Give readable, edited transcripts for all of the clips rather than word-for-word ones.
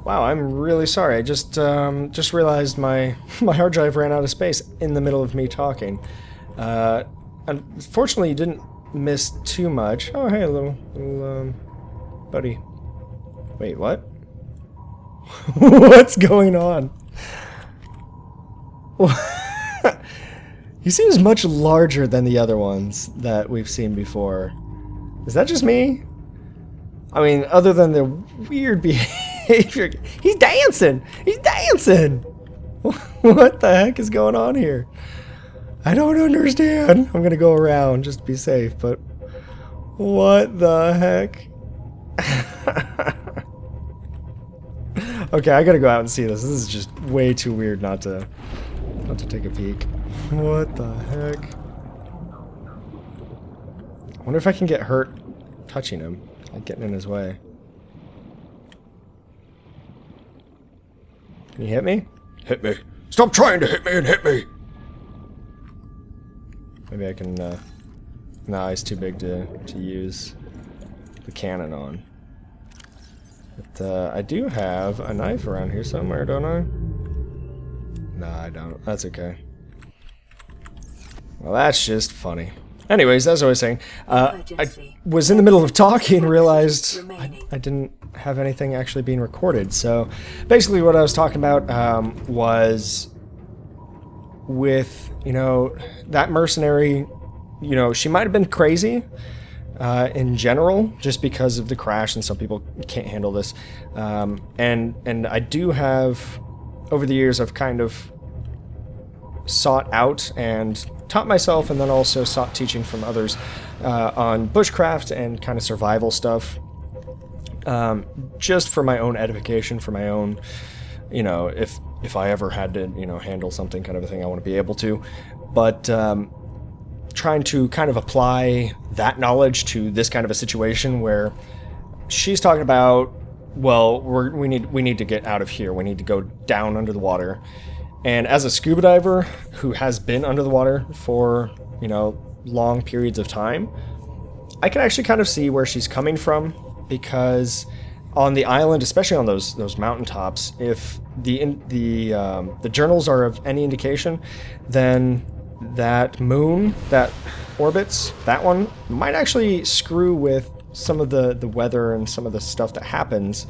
Wow, I'm really sorry. I just realized my my hard drive ran out of space in the middle of me talking. Unfortunately, you didn't miss too much. Oh, hey, little buddy. Wait, what? What's going on? He seems much larger than the other ones that we've seen before. Is that just me? I mean, other than the weird behavior. He's dancing! He's dancing! What the heck is going on here? I don't understand. I'm gonna go around just to be safe, but what the heck? Okay, I gotta go out and see this. This is just way too weird not to take a peek. What the heck? I wonder if I can get hurt touching him, like getting in his way. Can you hit me? Hit me. Stop trying to hit me and hit me! Maybe I can, nah, he's too big to use the cannon on. But, I do have a knife around here somewhere, don't I? Nah, I don't. That's okay. Well, that's just funny. Anyways, as I was saying, I was in the middle of talking and realized I didn't have anything actually being recorded. So, basically what I was talking about was with, you know, that mercenary, you know, she might have been crazy in general, just because of the crash, and some people can't handle this. And I do have, over the years, I've kind of sought out and taught myself, and then also sought teaching from others on bushcraft and kind of survival stuff, just for my own edification, for my own, you know, if I ever had to, you know, handle something kind of a thing, I want to be able to. But trying to kind of apply that knowledge to this kind of a situation where she's talking about, well, we need to get out of here. We need to go down under the water. And as a scuba diver who has been under the water for, you know, long periods of time, I can actually kind of see where she's coming from, because on the island, especially on those mountaintops, if the journals are of any indication, then that moon that orbits, that one might actually screw with some of the weather and some of the stuff that happens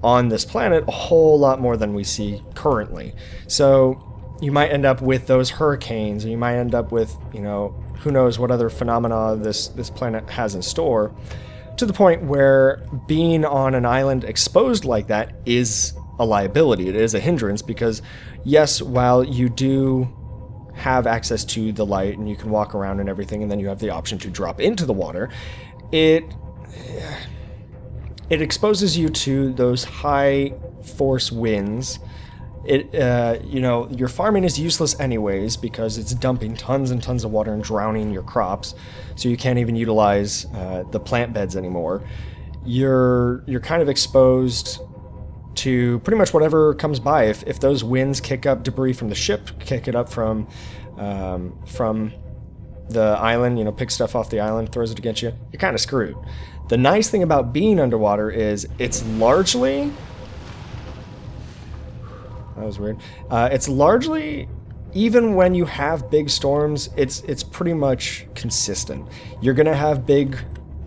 on this planet a whole lot more than we see currently. So you might end up with those hurricanes, or you might end up with, you know, who knows what other phenomena this planet has in store, to the point where being on an island exposed like that is a liability. It is a hindrance, because yes, while you do have access to the light and you can walk around and everything, and then you have the option to drop into the water, it exposes you to those high force winds. You know, your farming is useless anyways, because it's dumping tons and tons of water and drowning your crops, so you can't even utilize the plant beds anymore. You're kind of exposed to pretty much whatever comes by. If those winds kick up debris from the ship, kick it up from the island, you know, pick stuff off the island, throws it against you, you're kind of screwed. The nice thing about being underwater is it's largely... That was weird. It's largely, even when you have big storms, it's pretty much consistent. You're going to have big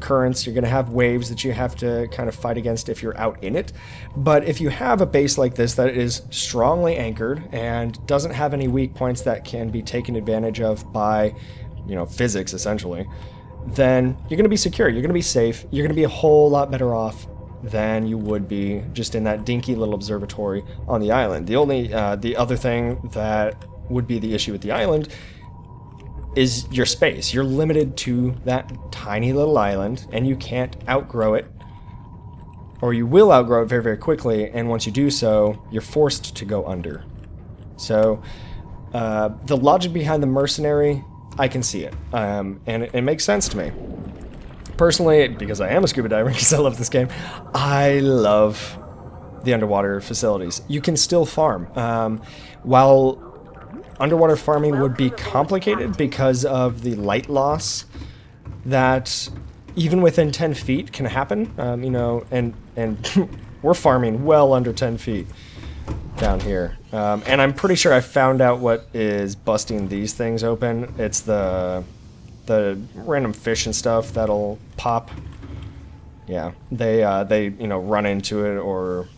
currents, you're going to have waves that you have to kind of fight against if you're out in it. But if you have a base like this that is strongly anchored and doesn't have any weak points that can be taken advantage of by, you know, physics essentially, then you're going to be secure, you're going to be safe, you're going to be a whole lot better off than you would be just in that dinky little observatory on the island. The only, the other thing that would be the issue with the island is your space. You're limited to that tiny little island, and you can't outgrow it, or you will outgrow it very, very quickly, and once you do so, you're forced to go under. So, the logic behind the mercenary, I can see it, and it makes sense to me. Personally, because I am a scuba diver, because I love this game, I love the underwater facilities. You can still farm. While underwater farming would be complicated because of the light loss that even within 10 feet can happen, you know, and we're farming well under 10 feet down here. And I'm pretty sure I found out what is busting these things open. It's the random fish and stuff that'll pop. Yeah, they you know, run into it, or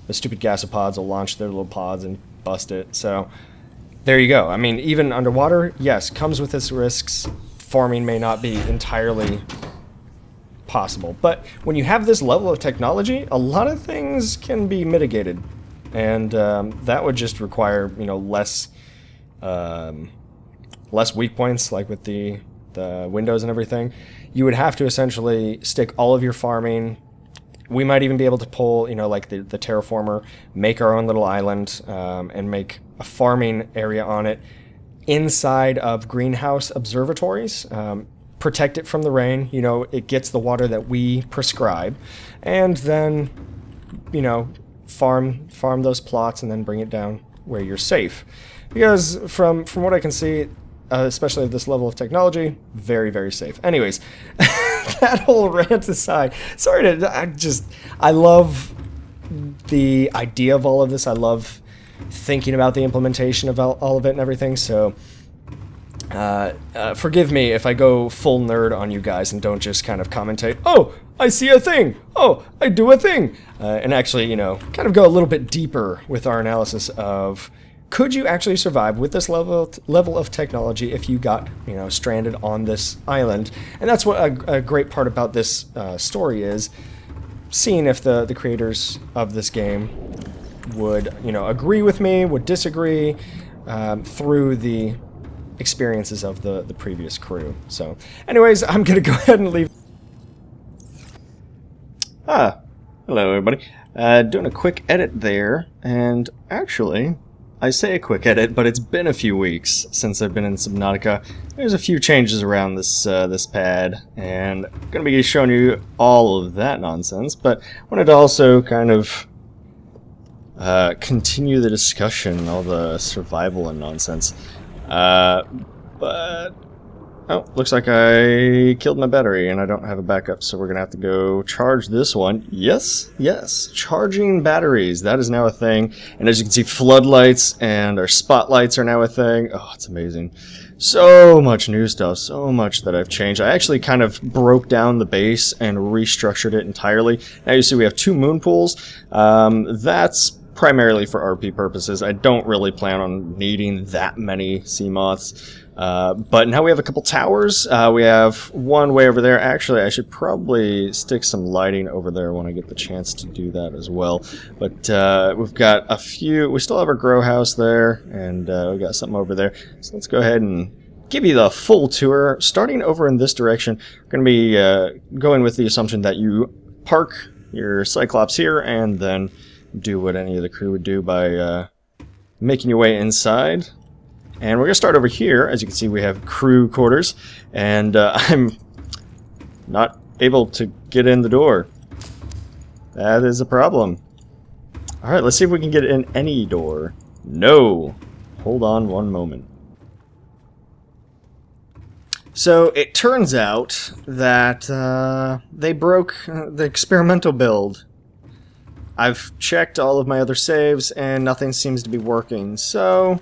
the stupid gasopods will launch their little pods and bust it. So there you go. I mean, even underwater, yes, comes with its risks. Farming may not be entirely possible, but when you have this level of technology, a lot of things can be mitigated, and that would just require, you know, less weak points, like with the windows and everything. You would have to essentially stick all of your farming. We might even be able to pull, you know, like the terraformer, make our own little island, and make a farming area on it inside of greenhouse observatories. Protect it from the rain. You know, it gets the water that we prescribe, and then, you know, farm those plots and then bring it down where you're safe. Because from what I can see, especially at this level of technology, very, very safe. Anyways, that whole rant aside, sorry to, I love the idea of all of this. I love thinking about the implementation of all of it and everything, so forgive me if I go full nerd on you guys and don't just kind of commentate, oh, I see a thing, oh, I do a thing, and actually, you know, kind of go a little bit deeper with our analysis of, could you actually survive with this level of technology if you got, you know, stranded on this island? And that's what a great part about this story is, seeing if the creators of this game would, you know, agree with me, would disagree, through the experiences of the previous crew. So, anyways, I'm gonna go ahead and leave. Hello everybody. Doing a quick edit there, and actually, I say a quick edit, but it's been a few weeks since I've been in Subnautica. There's a few changes around this this pad, and I'm gonna be showing you all of that nonsense. But I wanted to also kind of continue the discussion, all the survival and nonsense. But oh, looks like I killed my battery and I don't have a backup, so we're gonna have to go charge this one. Yes, charging batteries, that is now a thing. And as you can see, floodlights and our spotlights are now a thing. Oh, it's amazing. So much new stuff, so much that I've changed. I actually kind of broke down the base and restructured it entirely. Now you see we have 2 moon pools. That's primarily for RP purposes. I don't really plan on needing that many sea moths. But now we have a couple towers. We have one way over there. Actually, I should probably stick some lighting over there when I get the chance to do that as well. But we've got a few. We still have our grow house there, and we got something over there. So let's go ahead and give you the full tour. Starting over in this direction, we're going to be going with the assumption that you park your Cyclops here, and then do what any of the crew would do by making your way inside. And we're going to start over here. As you can see, we have crew quarters, and I'm not able to get in the door. That is a problem. Alright, let's see if we can get in any door. No! Hold on one moment. So, it turns out that they broke the experimental build. I've checked all of my other saves, and nothing seems to be working, so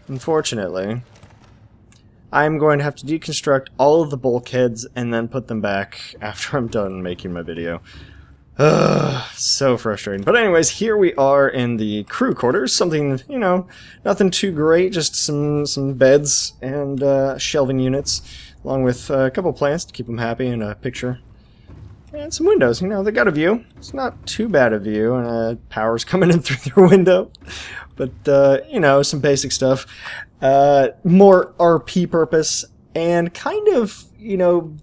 unfortunately, I'm going to have to deconstruct all of the bulkheads and then put them back after I'm done making my video. So frustrating. But anyways, here we are in the crew quarters. Something, you know, nothing too great, just some beds and shelving units, along with a couple plants to keep them happy and a picture. And some windows, you know, they got a view. It's not too bad a view, and power's coming in through their window. But, you know, some basic stuff. More RP purpose, and kind of, you know,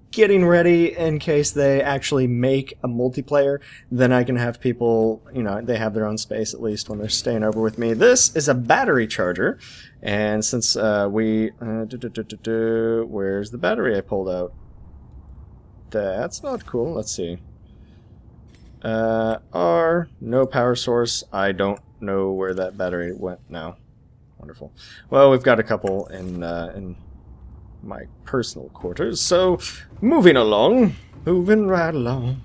getting ready in case they actually make a multiplayer. Then I can have people, you know, they have their own space at least when they're staying over with me. This is a battery charger, and since where's the battery I pulled out? That's not cool. Let's see. No power source. I don't know where that battery went now. Wonderful. Well, we've got a couple in my personal quarters, so moving right along.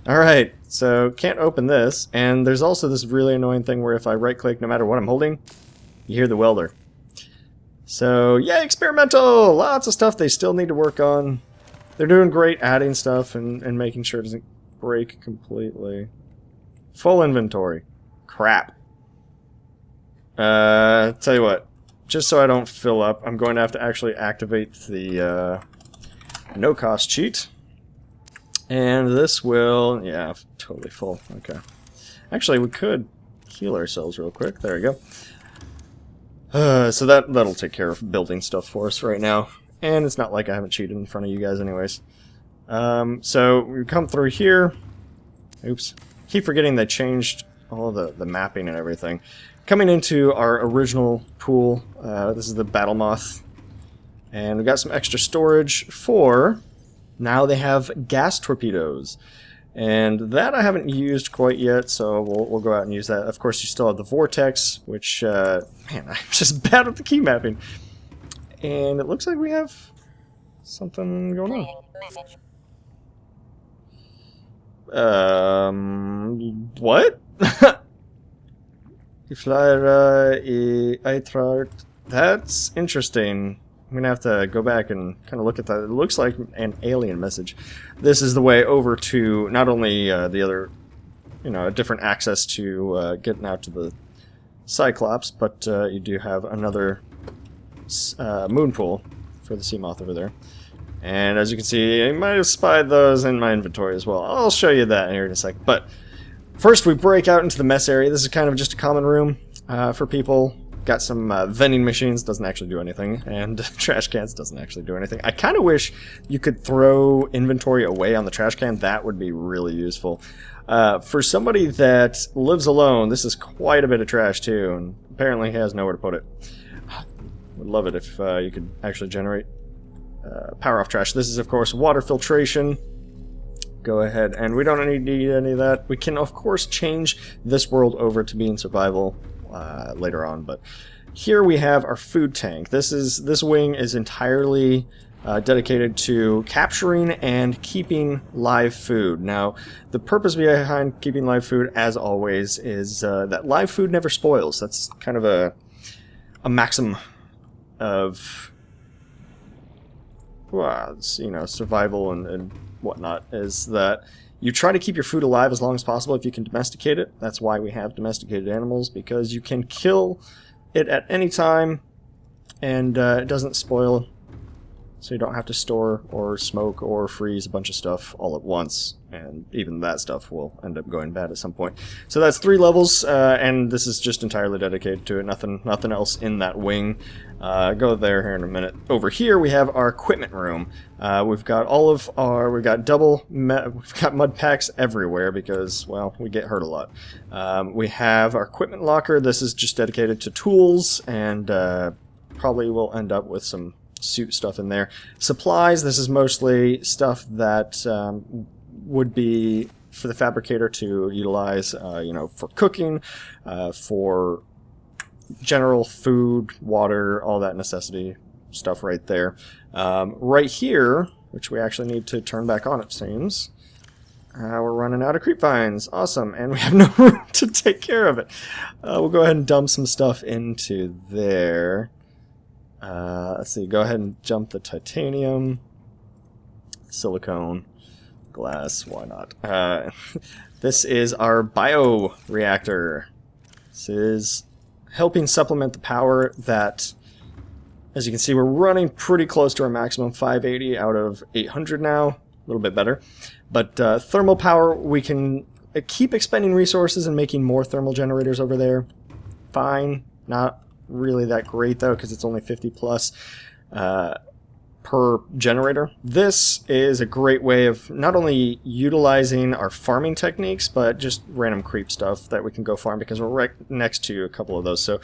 Alright, so can't open this, and there's also this really annoying thing where if I right-click, no matter what I'm holding, you hear the welder. So, yeah, experimental! Lots of stuff they still need to work on. They're doing great adding stuff and making sure it doesn't break completely. Full inventory. Crap. Tell you what, just so I don't fill up, I'm going to have to actually activate the no-cost cheat. And this will, yeah, totally full. Okay. Actually, we could heal ourselves real quick. There we go. So that'll take care of building stuff for us right now. And it's not like I haven't cheated in front of you guys anyways. So we come through here. Oops. Keep forgetting they changed all the mapping and everything. Coming into our original pool, this is the Battle Moth. And we got some extra storage for... Now they have gas torpedoes. And that I haven't used quite yet, so we'll go out and use that. Of course, you still have the Vortex, which, man, I'm just bad at the key mapping. And it looks like we have something going on. What? That's interesting. I'm going to have to go back and kind of look at that. It looks like an alien message. This is the way over to not only the other, a different access to getting out to the Cyclops, but you do have another moon pool for the sea moth over there. And as you can see, I might have spied those in my inventory as well. I'll show you that here in a second. But first we break out into the mess area. This is kind of just a common room for people. Got some vending machines, doesn't actually do anything, and trash cans doesn't actually do anything. I kind of wish you could throw inventory away on the trash can. That would be really useful. For somebody that lives alone, this is quite a bit of trash too, and apparently has nowhere to put it. Would love it if you could actually generate power off trash. This is, of course, water filtration. Go ahead, and we don't need any of that. We can, of course, change this world over to being survival later on, but here we have our food tank. This wing is entirely dedicated to capturing and keeping live food. Now, the purpose behind keeping live food, as always, is that live food never spoils. That's kind of a maxim of survival and whatnot, is that you try to keep your food alive as long as possible if you can domesticate it. That's why we have domesticated animals, because you can kill it at any time and it doesn't spoil, so you don't have to store or smoke or freeze a bunch of stuff all at once, and even that stuff will end up going bad at some point. So that's 3 levels, and this is just entirely dedicated to it. Nothing else in that wing. Go there here in a minute. Over here we have our equipment room. We've got we've got mud packs everywhere because, well, we get hurt a lot. We have our equipment locker. This is just dedicated to tools, and probably will end up with some suit stuff in there. Supplies, this is mostly stuff that would be for the fabricator to utilize, for cooking, for general food, water, all that necessity stuff right there. Right here, which we actually need to turn back on, it seems, we're running out of creep vines. Awesome, and we have no room to take care of it. We'll go ahead and dump some stuff into there. Let's see, go ahead and jump the titanium, silicone, glass, why not? This is our bioreactor. This is helping supplement the power that, as you can see, we're running pretty close to our maximum, 580 out of 800 now, a little bit better. But thermal power, we can keep expending resources and making more thermal generators over there. Fine, not really that great though, because it's only 50 plus per generator. This is a great way of not only utilizing our farming techniques, but just random creep stuff that we can go farm, because we're right next to a couple of those. So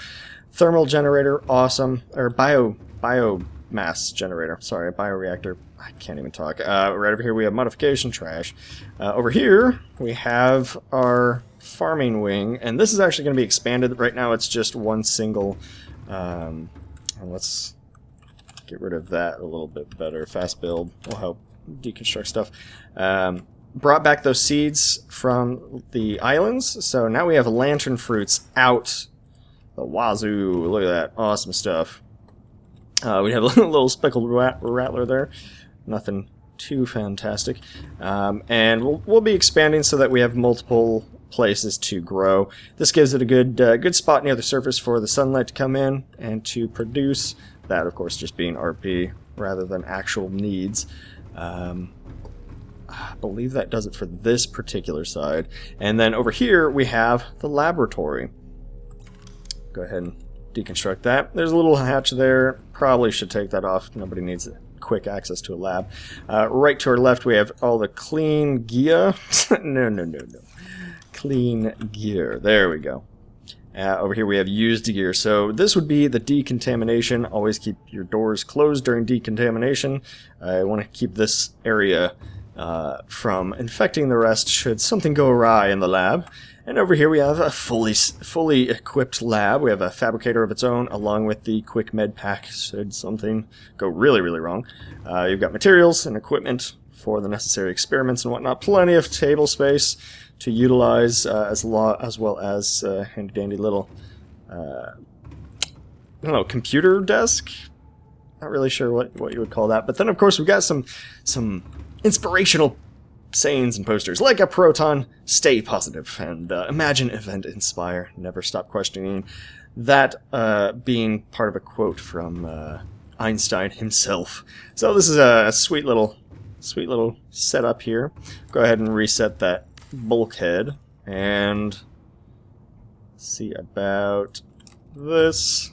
thermal generator, awesome. Or biomass generator, sorry, bioreactor, I can't even talk. Right over here we have modification trash. Over here we have our farming wing, and this is actually going to be expanded. Right now it's just one single, let's get rid of that a little bit better. Fast build will help deconstruct stuff. brought back those seeds from the islands, so now we have lantern fruits out the wazoo. Look at that. Awesome stuff. We have a little speckled rattler there. Nothing too fantastic. And we'll be expanding so that we have multiple places to grow. This gives it a good spot near the surface for the sunlight to come in and to produce. That, of course, just being RP rather than actual needs. I believe that does it for this particular side. And then over here we have the laboratory. Go ahead and deconstruct that. There's a little hatch there. Probably should take that off. Nobody needs quick access to a lab. Right to our left we have all the clean gear. No. Clean gear. There we go. Over here we have used gear. So this would be the decontamination. Always keep your doors closed during decontamination. I want to keep this area from infecting the rest should something go awry in the lab. And over here we have a fully equipped lab. We have a fabricator of its own along with the quick med pack should something go really wrong. You've got materials and equipment for the necessary experiments and whatnot. Plenty of table space to utilize as well as handy dandy little I don't know, computer desk. Not really sure what you would call that. But then of course we've got some inspirational sayings and posters like a proton, stay positive, and imagine, event, inspire, never stop questioning. That being part of a quote from Einstein himself. So this is a sweet little setup here. Go ahead and reset that bulkhead and see about this.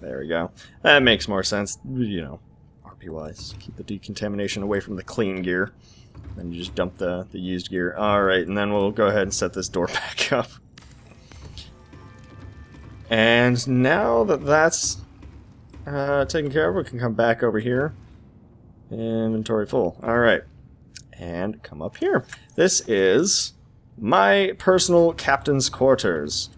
There we go. That makes more sense, you know, RP wise. Keep the decontamination away from the clean gear. Then you just dump the used gear. Alright, and then we'll go ahead and set this door back up. And now that that's taken care of, we can come back over here. Inventory full. Alright. And come up here. This is my personal captain's quarters.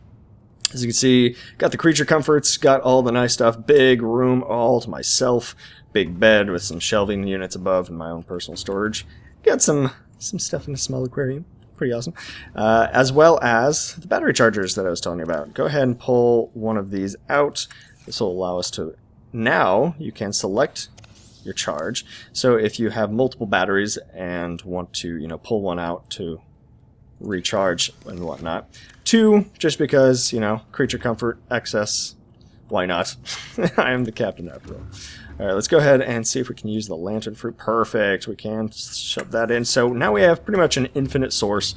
As you can see, got the creature comforts, got all the nice stuff. Big room all to myself. Big bed with some shelving units above and my own personal storage. Got some stuff in a small aquarium. Pretty awesome. As well as the battery chargers that I was telling you about. Go ahead and pull one of these out. This will allow us to... Now you can select your charge. So if you have multiple batteries and want to, you know, pull one out to recharge and whatnot. 2, just because, you know, creature comfort, excess. Why not? I am the captain after all. Alright, let's go ahead and see if we can use the lantern fruit. Perfect. We can shove that in. So now we have pretty much an infinite source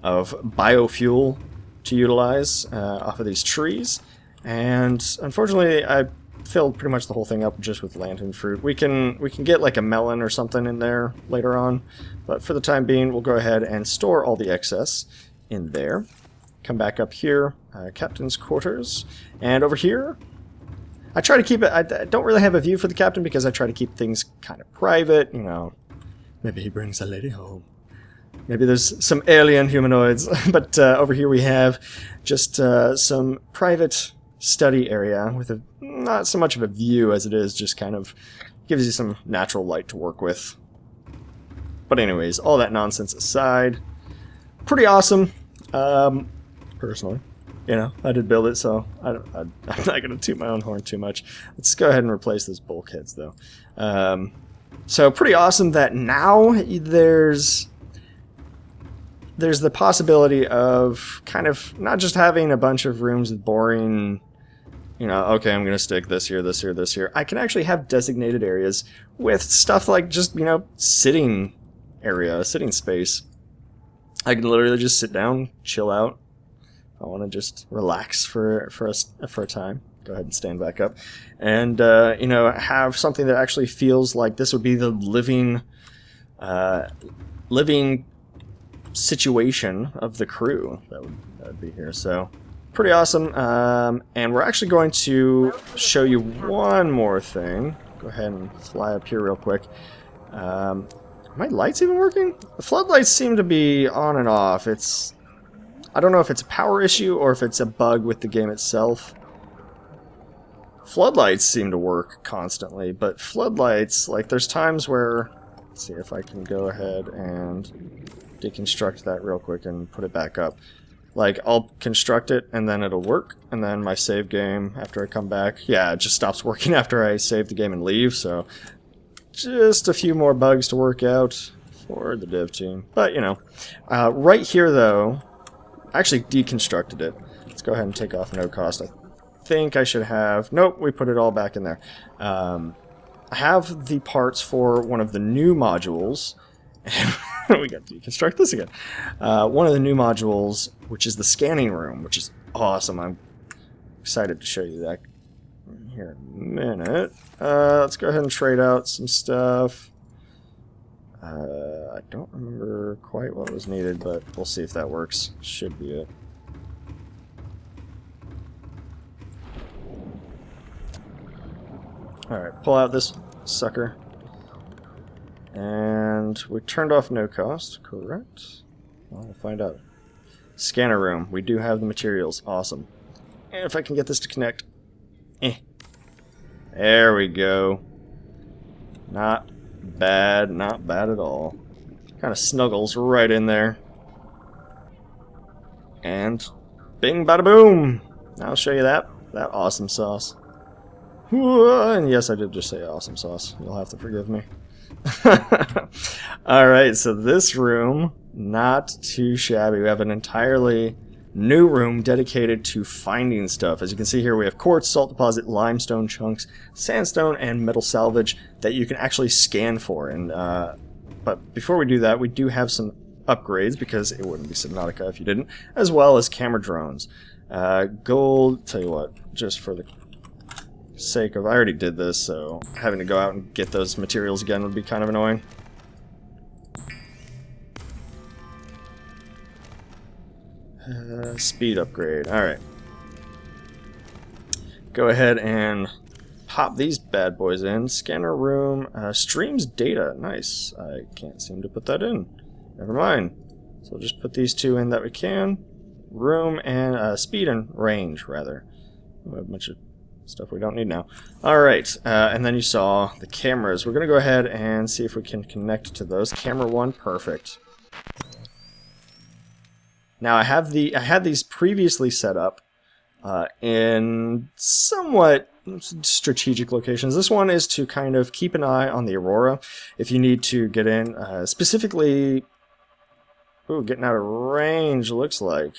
of biofuel to utilize off of these trees. And unfortunately, I filled pretty much the whole thing up just with lantern fruit. We can get like a melon or something in there later on. But for the time being, we'll go ahead and store all the excess in there. Come back up here, captain's quarters. And over here, I try to keep it, I don't really have a view for the captain because I try to keep things kind of private, you know. Maybe he brings a lady home. Maybe there's some alien humanoids. But over here we have just some private study area with not so much of a view as it is just kind of gives you some natural light to work with. But anyways, all that nonsense aside, pretty awesome, personally. You know, I did build it, so I'm not going to toot my own horn too much. Let's go ahead and replace those bulkheads, though. So pretty awesome that now there's the possibility of kind of not just having a bunch of rooms with boring, you know, okay, I'm going to stick this here, this here, this here. I can actually have designated areas with stuff like just, you know, sitting area, sitting space. I can literally just sit down, chill out. I want to just relax for a time. Go ahead and stand back up, and you know, have something that actually feels like this would be the living situation of the crew that would be here. So pretty awesome. And we're actually going to show you one more thing. Go ahead and fly up here real quick. Are my lights even working? The floodlights seem to be on and off. I don't know if it's a power issue or if it's a bug with the game itself. Floodlights seem to work constantly, but floodlights, like, there's times where... Let's see if I can go ahead and deconstruct that real quick and put it back up. Like, I'll construct it, and then it'll work, and then my save game, after I come back, yeah, it just stops working after I save the game and leave, so just a few more bugs to work out for the dev team. But, you know, right here, though, I actually deconstructed it. Let's go ahead and take off no cost. I think I should have... Nope, we put it all back in there. I have the parts for one of the new modules. We got to deconstruct this again. One of the new modules, which is the scanning room, which is awesome. I'm excited to show you that here in a minute. Let's go ahead and trade out some stuff. I don't remember quite what was needed, but we'll see if that works. Should be it. Alright, pull out this sucker. And we turned off no cost, correct? Well, we'll find out. Scanner room. We do have the materials. Awesome. And if I can get this to connect. There we go. Not bad. Not bad at all. Kind of snuggles right in there. And bing bada boom! I'll show you that awesome sauce. And yes, I did just say awesome sauce. You'll have to forgive me. Alright, so this room, not too shabby. We have an entirely new room dedicated to finding stuff. As you can see here, we have quartz, salt deposit, limestone chunks, sandstone, and metal salvage that you can actually scan for. And but before we do that, we do have some upgrades, because it wouldn't be Subnautica if you didn't, as well as camera drones. Gold, tell you what, just for the sake of, I already did this, so having to go out and get those materials again would be kind of annoying. Speed upgrade. Alright. Go ahead and pop these bad boys in. Scanner room. Streams data. Nice. I can't seem to put that in. Never mind. So we'll just put these two in that we can. Room and speed and range, rather. We have a bunch of stuff we don't need now. Alright, and then you saw the cameras. We're going to go ahead and see if we can connect to those. Camera 1, perfect. Now I had these previously set up in somewhat strategic locations. This one is to kind of keep an eye on the Aurora if you need to get in. Specifically, ooh, getting out of range looks like.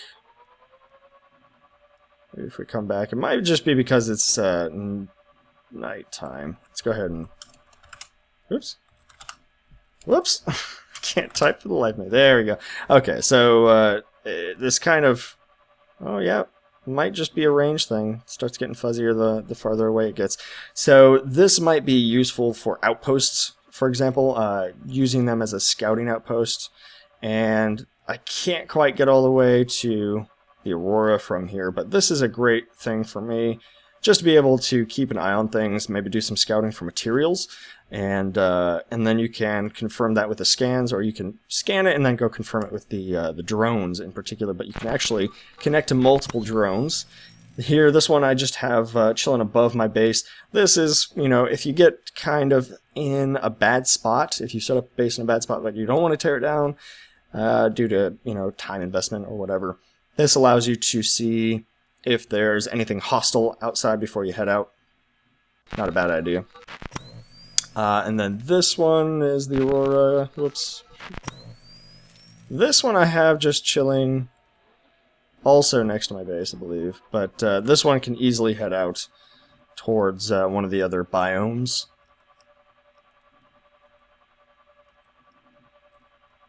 Maybe if we come back, it might just be because it's nighttime. Let's go ahead and... Oops. Whoops. Can't type for the life of me. There we go. Okay, so this kind of... Oh, yeah. Might just be a range thing. It starts getting fuzzier the farther away it gets. So this might be useful for outposts, for example, using them as a scouting outpost. And I can't quite get all the way to the Aurora from here, but this is a great thing for me, just to be able to keep an eye on things, maybe do some scouting for materials, and then you can confirm that with the scans, or you can scan it and then go confirm it with the drones in particular. But you can actually connect to multiple drones. Here, this one I just have chilling above my base. This is, you know, if you get kind of in a bad spot, if you set up a base in a bad spot, but you don't want to tear it down due to, you know, time investment or whatever. This allows you to see if there's anything hostile outside before you head out. Not a bad idea. And then this one is the Aurora. Whoops. This one I have just chilling also next to my base, I believe. But this one can easily head out towards one of the other biomes.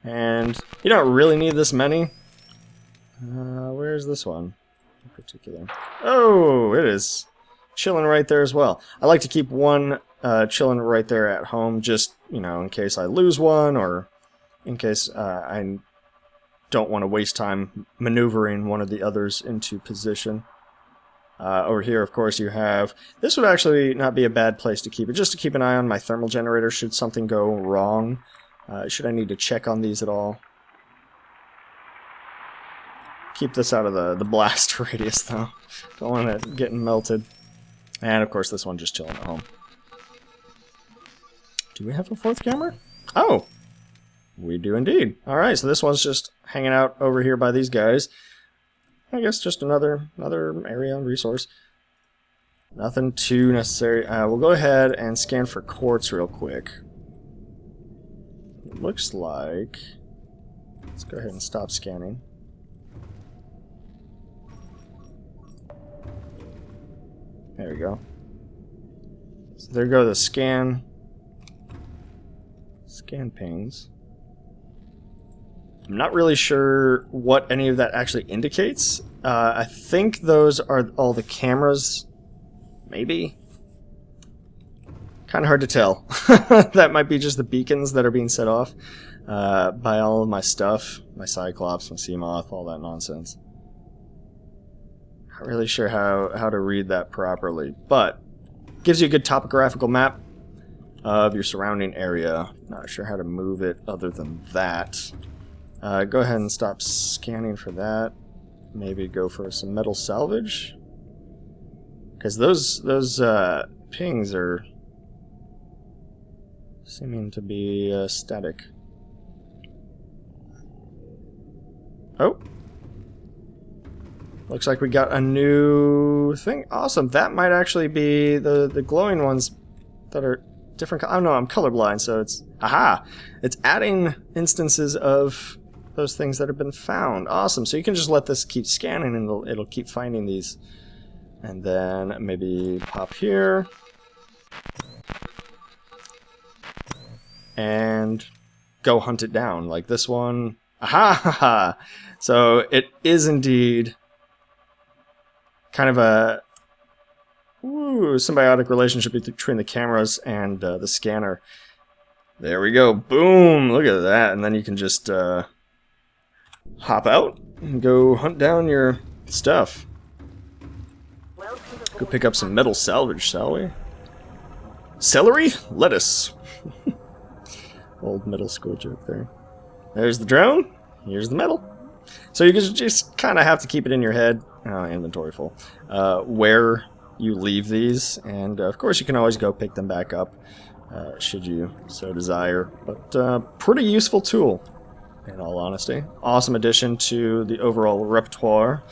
And you don't really need this many. Where's this one in particular? Oh, it is chilling right there as well. I like to keep one chilling right there at home, just, you know, in case I lose one, or in case I don't want to waste time maneuvering one of the others into position. Over here, of course, you have... This would actually not be a bad place to keep it, just to keep an eye on my thermal generator should something go wrong. Should I need to check on these at all? Keep this out of the blast radius, though. Don't want it getting melted. And, of course, this one just chilling at home. Do we have a fourth camera? Oh! We do indeed. Alright, so this one's just hanging out over here by these guys. I guess just another area resource. Nothing too necessary. We'll go ahead and scan for quartz real quick. It looks like... Let's go ahead and stop scanning. There we go. So there go the scan pings. I'm not really sure what any of that actually indicates. I think those are all the cameras. Maybe? Kind of hard to tell. That might be just the beacons that are being set off by all of my stuff. My Cyclops, my Seamoth, all that nonsense. Not really sure how to read that properly, but gives you a good topographical map of your surrounding area. Not sure how to move it other than that. Go ahead and stop scanning for that. Maybe go for some metal salvage. Because those pings are seeming to be static. Oh! Looks like we got a new thing. Awesome. That might actually be the glowing ones that are different. I don't know, I'm colorblind, so it's... Aha! It's adding instances of those things that have been found. Awesome. So you can just let this keep scanning and it'll keep finding these. And then maybe pop here. And go hunt it down. Like this one. Aha! Ha, ha. So it is indeed kind of a symbiotic relationship between the cameras and the scanner. There we go. Boom! Look at that. And then you can just hop out and go hunt down your stuff. Go pick up some metal salvage, shall we? Celery? Lettuce. Old middle school joke there. There's the drone. Here's the metal. So you just kind of have to keep it in your head. Inventory full. Where you leave these. And of course you can always go pick them back up. Should you so desire. But pretty useful tool, in all honesty. Awesome addition to the overall repertoire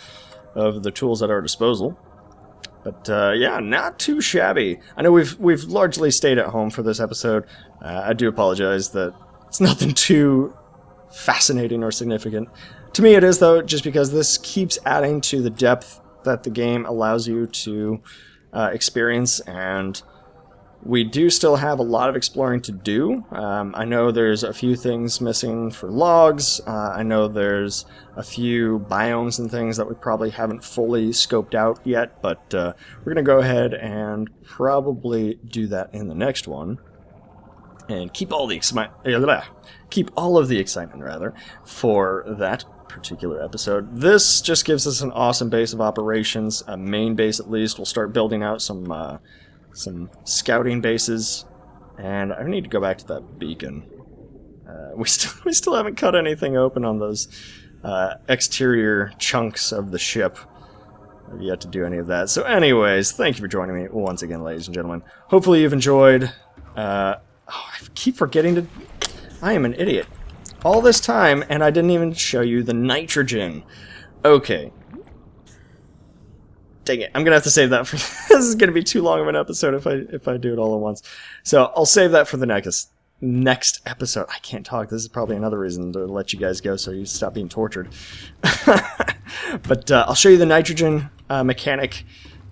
of the tools at our disposal. But yeah, not too shabby. I know we've largely stayed at home for this episode. I do apologize that it's nothing too fascinating or significant. To me it is, though, just because this keeps adding to the depth that the game allows you to experience, and we do still have a lot of exploring to do. I know there's a few things missing for logs. I know there's a few biomes and things that we probably haven't fully scoped out yet, but we're going to go ahead and probably do that in the next one. And keep all of the excitement rather for that particular episode. This just gives us an awesome base of operations, a main base at least. We'll start building out some scouting bases, and I need to go back to that beacon. We still haven't cut anything open on those exterior chunks of the ship. I've yet to do any of that. So anyways, thank you for joining me once again, ladies and gentlemen. Hopefully you've enjoyed. I keep forgetting to... I am an idiot. All this time, and I didn't even show you the nitrogen. Okay. Dang it, I'm gonna have to save that for... This is gonna be too long of an episode if I do it all at once. So I'll save that for the next episode. I can't talk. This is probably another reason to let you guys go so you stop being tortured. But I'll show you the nitrogen mechanic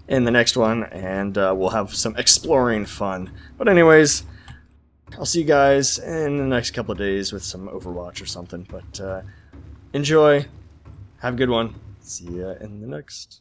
in the next one, and we'll have some exploring fun. But anyways, I'll see you guys in the next couple of days with some Overwatch or something. But enjoy. Have a good one. See ya in the next.